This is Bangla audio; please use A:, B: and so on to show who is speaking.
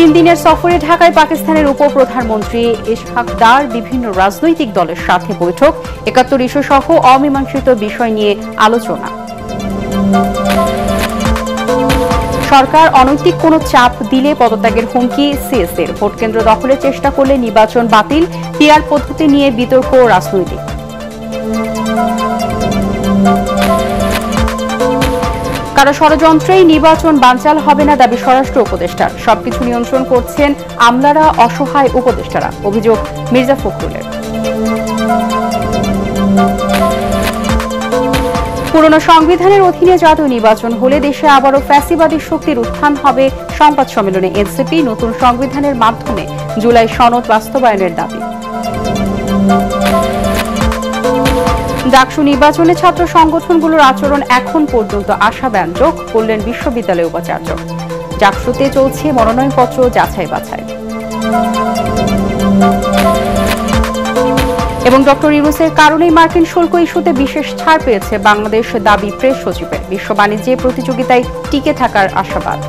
A: 3 দিনের সফরে ঢাকায় পাকিস্তানের উপপ্রধানমন্ত্রী ইশহাক দার বিভিন্ন রাজনৈতিক দলের সাথে বৈঠক, ৭১ ইস্যু সহ অমীমাংসিত বিষয় নিয়ে আলোচনা। সরকার অনৈতিক কোনো চাপ দিলে পদত্যাগের হুমকি সিএসের, ভোটকেন্দ্র দখলের চেষ্টা করলে নির্বাচন বাতিল, পিআর পদ্ধতি নিয়ে বিতর্ক রাজনৈতিক। কারো ষড়যন্ত্রেই নির্বাচন বানচাল হবে না দাবি স্বরাষ্ট্র উপদেষ্টার, সবকিছু নিয়ন্ত্রণ করছেন আমলারা, অসহায় উপদেষ্টারা, অভিযোগ মির্জা ফখরুলের। পুরনো সংবিধানের অধীনে জাতীয় নির্বাচন হলে দেশে আবারও ফ্যাসিবাদী শক্তির উত্থান হবে, সংবাদ সম্মেলনে এনসিপি নতুন সংবিধানের মাধ্যমে জুলাই সনদ বাস্তবায়নের দাবি। ডাকসু নির্বাচনে ছাত্র সংগঠনগুলোর আচরণ এখন পর্যন্ত আশাব্যঞ্জক, বললেন বিশ্ববিদ্যালয় উপাচার্য। ডাকসুতে চলছে মনোনয়নপত্র যাচাই বাছাই। এবং ডক্টর ইউনূসের কারণেই মার্কিন শুল্ক ইস্যুতে বিশেষ ছাড় পেয়েছে বাংলাদেশ, দাবি প্রেস সচিবের। বিশ্ব বাণিজ্যে প্রতিযোগিতায় টিকে থাকার আশাবাদ।